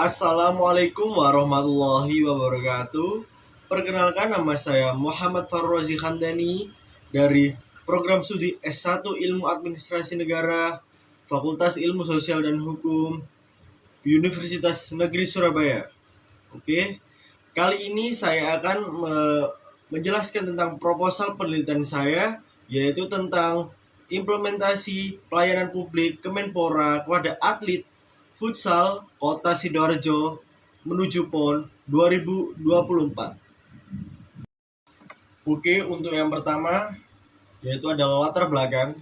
Assalamualaikum warahmatullahi wabarakatuh. Perkenalkan, nama saya Muhammad Farrozi Hamdani dari program studi S1 Ilmu Administrasi Negara, Fakultas Ilmu Sosial dan Hukum, Universitas Negeri Surabaya. Oke, kali ini saya akan menjelaskan tentang proposal penelitian saya, yaitu tentang implementasi pelayanan publik Kemenpora kepada atlet futsal Kota Sidoarjo menuju PON 2024. Oke, untuk yang pertama yaitu adalah latar belakang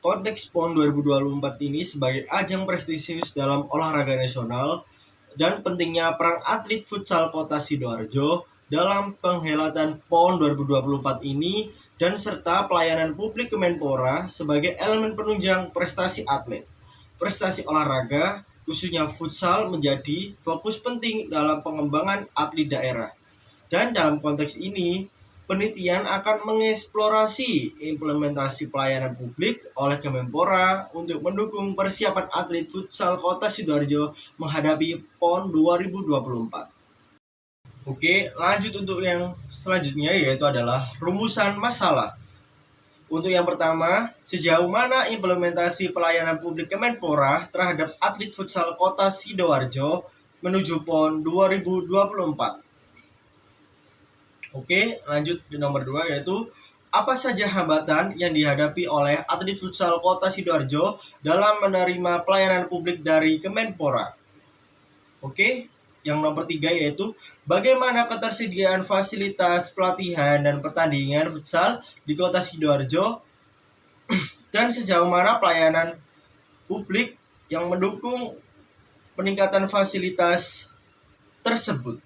konteks PON 2024 ini sebagai ajang prestisius dalam olahraga nasional dan pentingnya peran atlet futsal Kota Sidoarjo dalam penghelatan PON 2024 ini dan serta pelayanan publik Kemenpora sebagai elemen penunjang prestasi atlet. Prestasi olahraga, khususnya futsal, menjadi fokus penting dalam pengembangan atlet daerah. Dan dalam konteks ini, penelitian akan mengeksplorasi implementasi pelayanan publik oleh Kemenpora untuk mendukung persiapan atlet futsal Kota Sidoarjo menghadapi PON 2024. Oke, lanjut untuk yang selanjutnya, yaitu adalah rumusan masalah. Untuk yang pertama, sejauh mana implementasi pelayanan publik Kemenpora terhadap atlet futsal Kota Sidoarjo menuju PON 2024? Oke, lanjut ke nomor 2, yaitu apa saja hambatan yang dihadapi oleh atlet futsal Kota Sidoarjo dalam menerima pelayanan publik dari Kemenpora? Oke, yang nomor 3 yaitu bagaimana ketersediaan fasilitas pelatihan dan pertandingan futsal di Kota Sidoarjo dan sejauh mana pelayanan publik yang mendukung peningkatan fasilitas tersebut.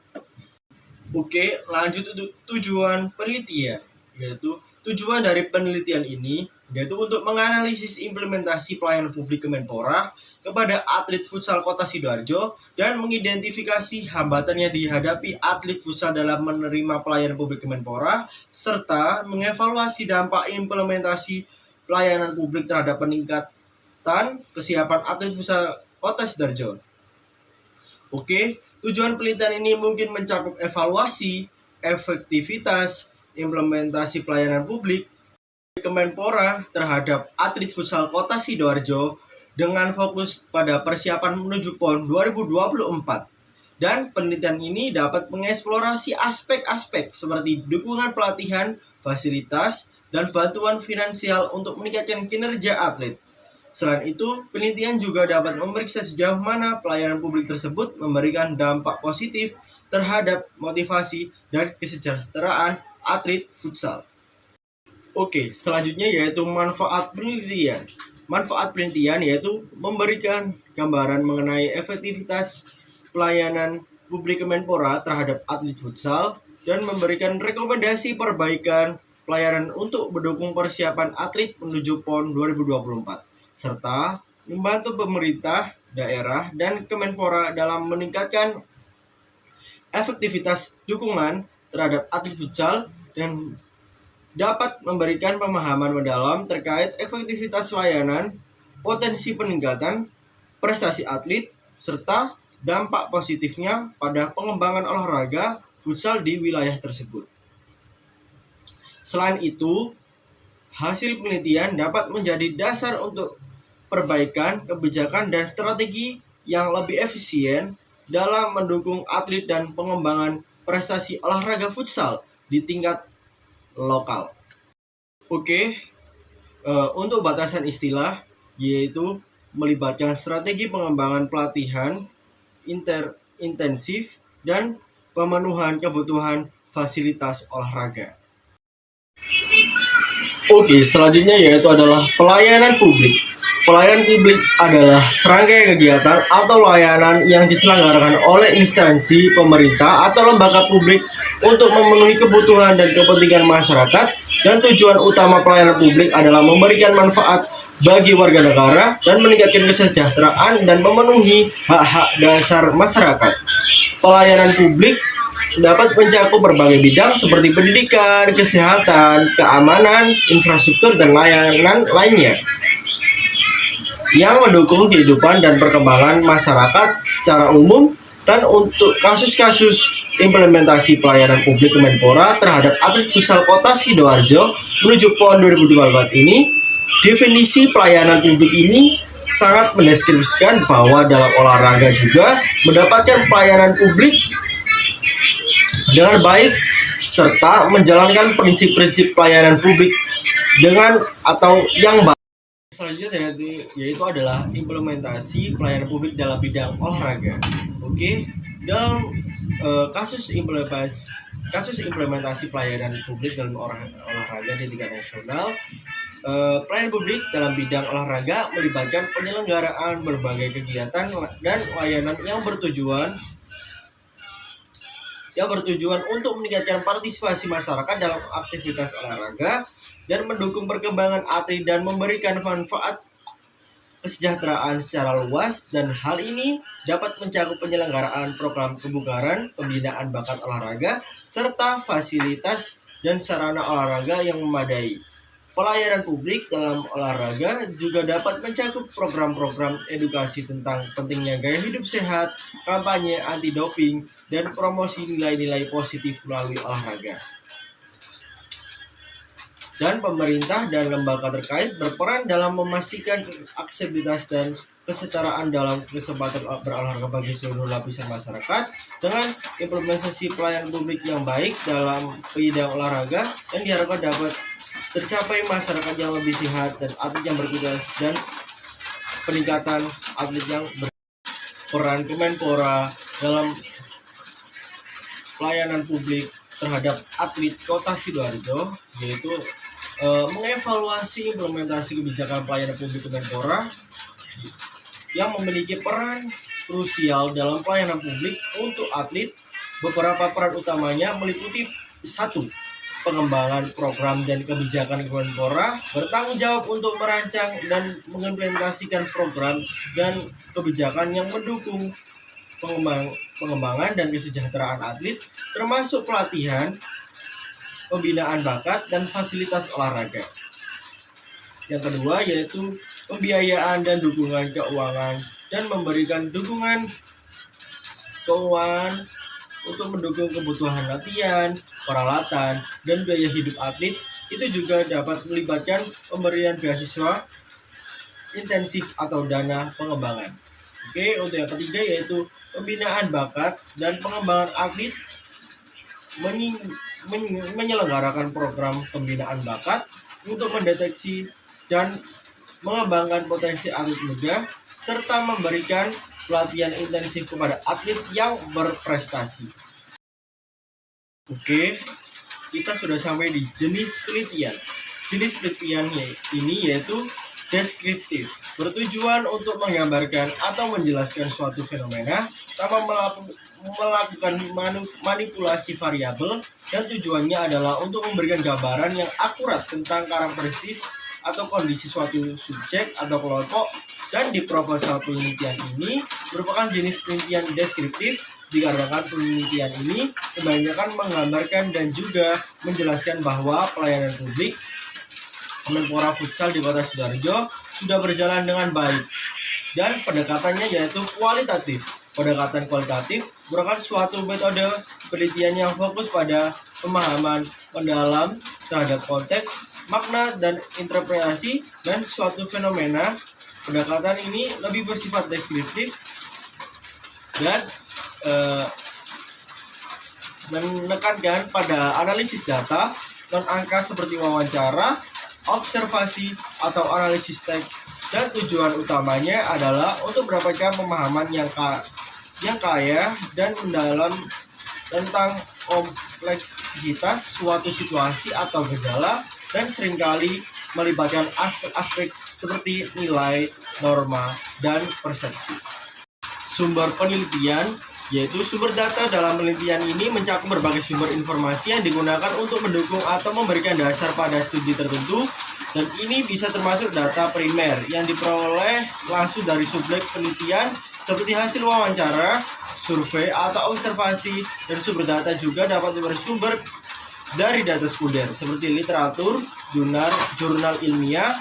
Oke, lanjut untuk tujuan penelitian, yaitu tujuan dari penelitian ini yaitu untuk menganalisis implementasi pelayanan publik Kemenpora kepada atlet futsal Kota Sidoarjo dan mengidentifikasi hambatan yang dihadapi atlet futsal dalam menerima pelayanan publik Kemenpora serta mengevaluasi dampak implementasi pelayanan publik terhadap peningkatan kesiapan atlet futsal Kota Sidoarjo. Oke, tujuan penelitian ini mungkin mencakup evaluasi efektivitas implementasi pelayanan publik Kemenpora terhadap atlet futsal Kota Sidoarjo dengan fokus pada persiapan menuju PON 2024. Dan penelitian ini dapat mengeksplorasi aspek-aspek seperti dukungan pelatihan, fasilitas, dan bantuan finansial untuk meningkatkan kinerja atlet. Selain itu, penelitian juga dapat memeriksa sejauh mana pelayanan publik tersebut memberikan dampak positif terhadap motivasi dan kesejahteraan atlet futsal. Oke, selanjutnya yaitu manfaat penelitian. Manfaat penelitian yaitu memberikan gambaran mengenai efektivitas pelayanan publik Kemenpora terhadap atlet futsal dan memberikan rekomendasi perbaikan pelayanan untuk mendukung persiapan atlet menuju PON 2024 serta membantu pemerintah daerah dan Kemenpora dalam meningkatkan efektivitas dukungan terhadap atlet futsal dan dapat memberikan pemahaman mendalam terkait efektivitas layanan, potensi peningkatan prestasi atlet, serta dampak positifnya pada pengembangan olahraga futsal di wilayah tersebut. Selain itu, hasil penelitian dapat menjadi dasar untuk perbaikan kebijakan dan strategi yang lebih efisien dalam mendukung atlet dan pengembangan prestasi olahraga futsal di tingkat lokal. Oke, untuk batasan istilah yaitu melibatkan strategi pengembangan pelatihan intensif dan pemenuhan kebutuhan fasilitas olahraga. Oke, selanjutnya yaitu adalah pelayanan publik. Pelayanan publik adalah serangkaian kegiatan atau layanan yang diselenggarakan oleh instansi pemerintah atau lembaga publik untuk memenuhi kebutuhan dan kepentingan masyarakat, dan tujuan utama pelayanan publik adalah memberikan manfaat bagi warga negara dan meningkatkan kesejahteraan dan memenuhi hak-hak dasar masyarakat. Pelayanan publik dapat mencakup berbagai bidang seperti pendidikan, kesehatan, keamanan, infrastruktur, dan layanan lainnya. yang mendukung kehidupan dan perkembangan masyarakat secara umum. Dan untuk kasus-kasus implementasi pelayanan publik Kemenpora terhadap atlet futsal Kota Sidoarjo menuju PON 2024 ini, definisi pelayanan publik ini sangat mendeskripsikan bahwa dalam olahraga juga mendapatkan pelayanan publik dengan baik serta menjalankan prinsip-prinsip pelayanan publik dengan atau yang baik. Selanjutnya yaitu adalah implementasi pelayanan publik dalam bidang olahraga. Oke, dalam kasus implementasi pelayanan publik dalam olahraga di tingkat nasional, pelayanan publik dalam bidang olahraga melibatkan penyelenggaraan berbagai kegiatan dan layanan yang bertujuan untuk meningkatkan partisipasi masyarakat dalam aktivitas olahraga dan mendukung perkembangan atlet dan memberikan manfaat kesejahteraan secara luas, dan hal ini dapat mencakup penyelenggaraan program kebugaran, pembinaan bakat olahraga, serta fasilitas dan sarana olahraga yang memadai. Pelayanan publik dalam olahraga juga dapat mencakup program-program edukasi tentang pentingnya gaya hidup sehat, kampanye anti doping, dan promosi nilai-nilai positif melalui olahraga. Dan pemerintah dan lembaga terkait berperan dalam memastikan aksesibilitas dan kesetaraan dalam kesempatan berolahraga bagi seluruh lapisan masyarakat dengan implementasi pelayanan publik yang baik dalam bidang olahraga, yang diharapkan dapat tercapai masyarakat yang lebih sehat dan atlet yang berkualitas dan peningkatan atlet yang berperan Kemenpora dalam pelayanan publik terhadap atlet Kota Sidoarjo, yaitu mengevaluasi implementasi kebijakan pelayanan publik Kemenpora yang memiliki peran krusial dalam pelayanan publik untuk atlet. Beberapa peran utamanya meliputi: 1. Pengembangan program dan kebijakan Kemenpora bertanggung jawab untuk merancang dan mengimplementasikan program dan kebijakan yang mendukung pengembangan dan kesejahteraan atlet, termasuk pelatihan, pembinaan bakat, dan fasilitas olahraga. Yang kedua yaitu pembiayaan dan dukungan keuangan, dan memberikan dukungan keuangan untuk mendukung kebutuhan latihan, peralatan, dan biaya hidup atlet. Itu juga dapat melibatkan pemberian beasiswa intensif atau dana pengembangan. Oke, untuk yang ketiga yaitu pembinaan bakat dan pengembangan atlet, menyelenggarakan program pembinaan bakat untuk mendeteksi dan mengembangkan potensi atlet muda, serta memberikan pelatihan intensif kepada atlet yang berprestasi. Oke, kita sudah sampai di jenis penelitian. Jenis penelitian ini yaitu deskriptif, bertujuan untuk menggambarkan atau menjelaskan suatu fenomena tanpa melakukan manipulasi variabel, dan tujuannya adalah untuk memberikan gambaran yang akurat tentang karakteristik atau kondisi suatu subjek atau kelompok. Dan di proposal penelitian ini merupakan jenis penelitian deskriptif, dikarenakan penelitian ini kebanyakan menggambarkan dan juga menjelaskan bahwa pelayanan publik Kemenpora Futsal di Kota Sidoarjo sudah berjalan dengan baik, dan pendekatannya yaitu kualitatif. Pendekatan kualitatif merupakan suatu metode penelitian yang fokus pada pemahaman mendalam terhadap konteks, makna, dan interpretasi dan suatu fenomena. Pendekatan ini lebih bersifat deskriptif dan menekankan pada analisis data non angka seperti wawancara, observasi, atau analisis teks, dan tujuan utamanya adalah untuk mendapatkan pemahaman yang kaya dan mendalam tentang kompleksitas suatu situasi atau gejala, dan seringkali melibatkan aspek-aspek seperti nilai, norma, dan persepsi. Sumber penelitian yaitu sumber data. Dalam penelitian ini mencakup berbagai sumber informasi yang digunakan untuk mendukung atau memberikan dasar pada studi tertentu, dan ini bisa termasuk data primer yang diperoleh langsung dari subjek penelitian seperti hasil wawancara, survei, atau observasi. Dan sumber data juga dapat bersumber dari data sekunder seperti literatur, jurnal ilmiah,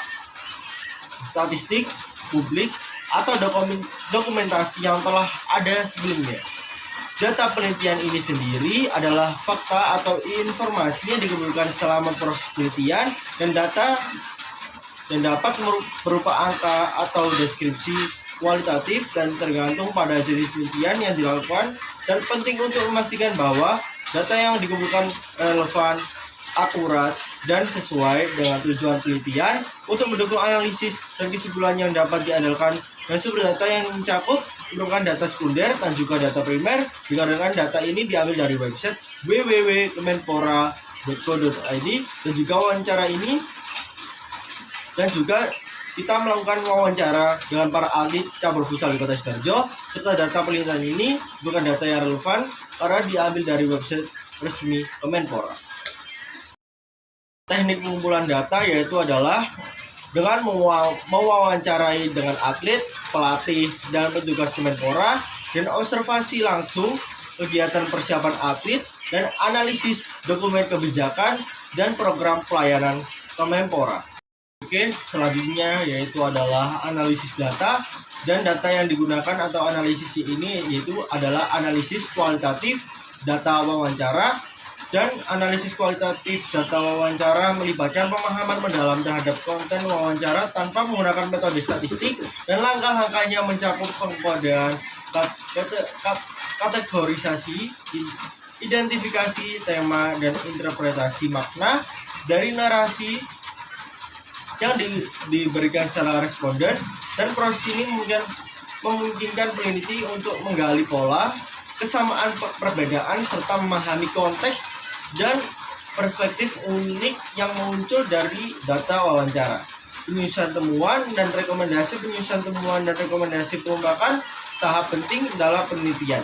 statistik, publik atau dokumentasi yang telah ada sebelumnya. Data penelitian ini sendiri adalah fakta atau informasi yang dikumpulkan selama proses penelitian dan dapat berupa angka atau deskripsi kualitatif dan tergantung pada jenis penelitian yang dilakukan, dan penting untuk memastikan bahwa data yang dikumpulkan relevan, akurat, dan sesuai dengan tujuan penelitian untuk mendukung analisis dan kesimpulan yang dapat diandalkan. Dan sumber data yang mencakup merupakan data sekunder dan juga data primer. Dikarenakan data ini diambil dari website www.kemenpora.go.id dan juga wawancara ini, dan juga kita melakukan wawancara dengan para ahli cabur futsal di Kota Sidoarjo, serta data penelitian ini bukan data yang relevan karena diambil dari website resmi Kemenpora. Teknik pengumpulan data yaitu adalah dengan mewawancarai dengan atlet, pelatih, dan petugas Kemenpora, dan observasi langsung kegiatan persiapan atlet, dan analisis dokumen kebijakan dan program pelayanan Kemenpora. Oke, selanjutnya yaitu adalah analisis data, dan data yang digunakan atau analisis ini yaitu adalah analisis kualitatif data wawancara. Dan analisis kualitatif data wawancara melibatkan pemahaman mendalam terhadap konten wawancara tanpa menggunakan metode statistik, dan langkah-langkahnya mencakup pengkodean, kategorisasi, identifikasi tema, dan interpretasi makna dari narasi yang diberikan secara responden. Dan proses ini memungkinkan peneliti untuk menggali pola, kesamaan, perbedaan, serta memahami konteks dan perspektif unik yang muncul dari data wawancara. Penyusunan temuan dan rekomendasi merupakan tahap penting dalam penelitian.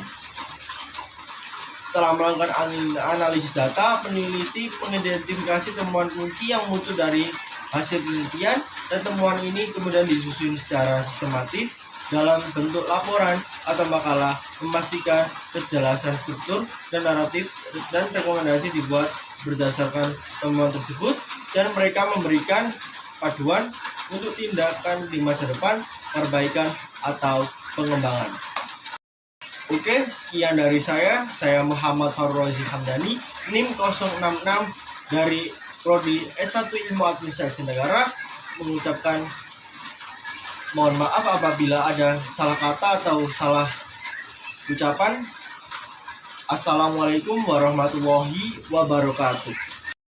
Setelah melakukan analisis data, peneliti mengidentifikasi temuan kunci yang muncul dari hasil penelitian, dan temuan ini kemudian disusun secara sistematis dalam bentuk laporan atau makalah, memastikan kejelasan struktur dan naratif, dan rekomendasi dibuat berdasarkan temuan tersebut, dan mereka memberikan panduan untuk tindakan di masa depan, perbaikan atau pengembangan. Oke, sekian dari saya Muhammad Farul Rozi Hamdani, NIM 066 dari Prodi S1 Ilmu Administrasi Negara, mengucapkan mohon maaf apabila ada salah kata atau salah ucapan. Assalamualaikum warahmatullahi wabarakatuh.